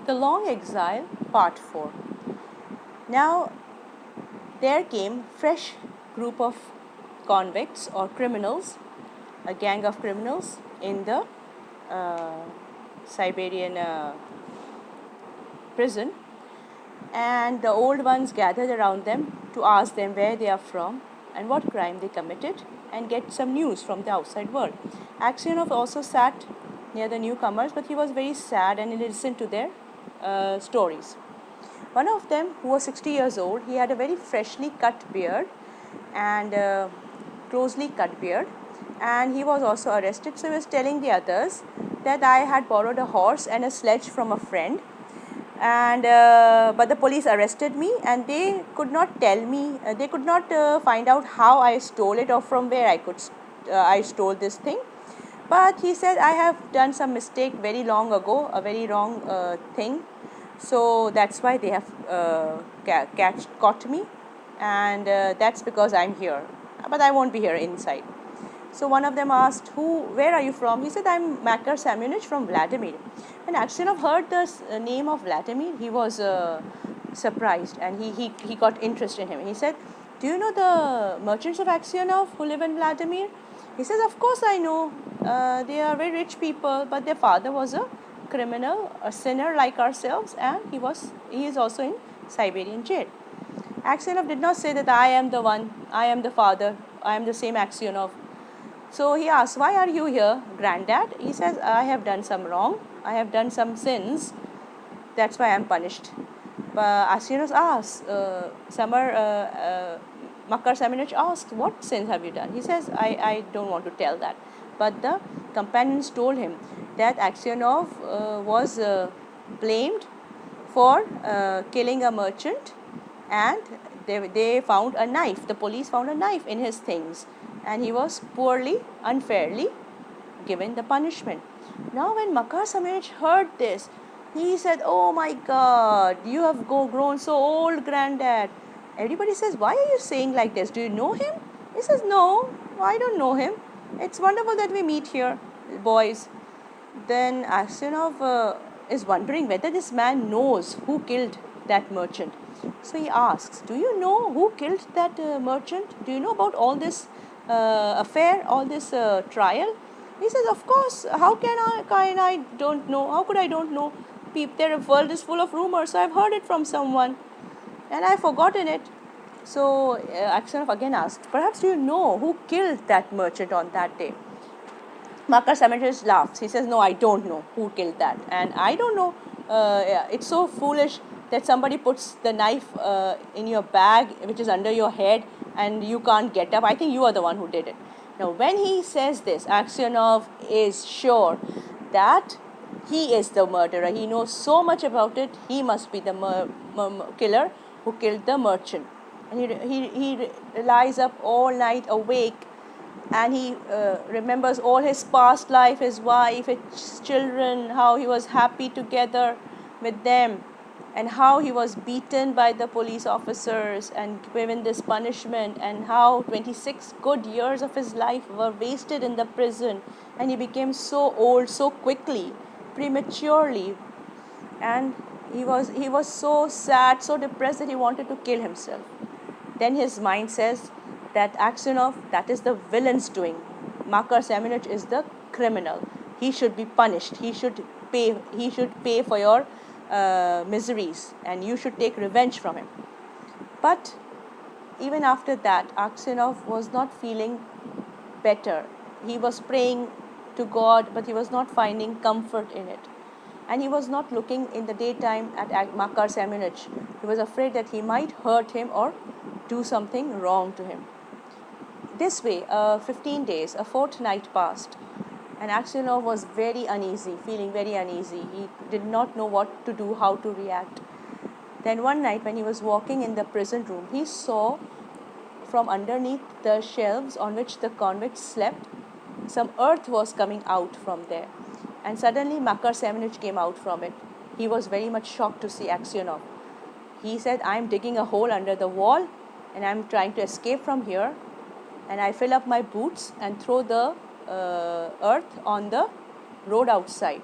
The Long Exile, Part 4. Now, there came fresh group of convicts or criminals, a gang of criminals in the Siberian prison, and the old ones gathered around them to ask them where they are from and what crime they committed and get some news from the outside world. Aksionov also sat near the newcomers, but he was very sad and he listened to their stories. One of them, who was 60 years old, he had a very freshly cut beard and closely cut beard, and he was also arrested. So he was telling the others that I had borrowed a horse and a sledge from a friend, and but the police arrested me, and they could not tell me, they could not find out how I stole it or from where I stole this thing. But he said, I have done some mistake very long ago, a very wrong thing. So that's why they have caught me, and that's because I'm here. But I won't be here inside. So one of them asked, where are you from? He said, I'm Makar Semyonich from Vladimir. And Aksionov heard the name of Vladimir. He was surprised, and he got interest in him. He said, do you know the merchants of Aksionov who live in Vladimir? He says, of course I know. They are very rich people, but their father was a criminal, a sinner like ourselves, and he is also in Siberian jail. Aksionov did not say that I am the one, I am the father, I am the same Aksionov. So he asked, why are you here, granddad? He says, I have done some wrong, I have done some sins, that's why I am punished. Aksionov asked, Makar Semyonich asked, what sins have you done? He says, I don't want to tell that. But the companions told him that Aksionov was blamed for killing a merchant, and they found a knife. The police found a knife in his things, and he was poorly, unfairly given the punishment. Now when Makar Semyonich heard this, he said, oh my God, you have grown so old, granddad. Everybody says, why are you saying like this? Do you know him? He says, no, I don't know him. It's wonderful that we meet here, boys. Then Aksionov is wondering whether this man knows who killed that merchant. So he asks, do you know who killed that merchant? Do you know about all this affair, all this trial? He says, of course, how can I don't know? How could I don't know? Their world is full of rumors, so I've heard it from someone, and I've forgotten it. So Aksionov again asked, perhaps do you know who killed that merchant on that day? Makar Semyonich laughs. He says, no, I don't know who killed that. And I don't know, it's so foolish that somebody puts the knife in your bag, which is under your head, and you can't get up. I think you are the one who did it. Now, when he says this, Aksionov is sure that he is the murderer. He knows so much about it. He must be the killer who killed the merchant. And he lies up all night awake, and he remembers all his past life, his wife, his children, how he was happy together with them, and how he was beaten by the police officers and given this punishment, and how 26 good years of his life were wasted in the prison, and he became so old so quickly, prematurely, and he was so sad, so depressed that he wanted to kill himself. Then his mind says that Aksionov, that is the villain's doing. Makar Semyonich is the criminal. He should be punished. He should pay for your miseries, and you should take revenge from him. But even after that, Aksionov was not feeling better. He was praying to God, but he was not finding comfort in it. And he was not looking in the daytime at Makar Semyonich. He was afraid that he might hurt him or do something wrong to him. This way, 15 days, a fortnight passed, and Aksionov was very uneasy, feeling very uneasy. He did not know what to do, how to react. Then one night when he was walking in the prison room, he saw from underneath the shelves on which the convicts slept, some earth was coming out from there. And suddenly Makar Semyonich came out from it. He was very much shocked to see Aksionov. He said, I'm digging a hole under the wall, and I'm trying to escape from here. And I fill up my boots and throw the earth on the road outside.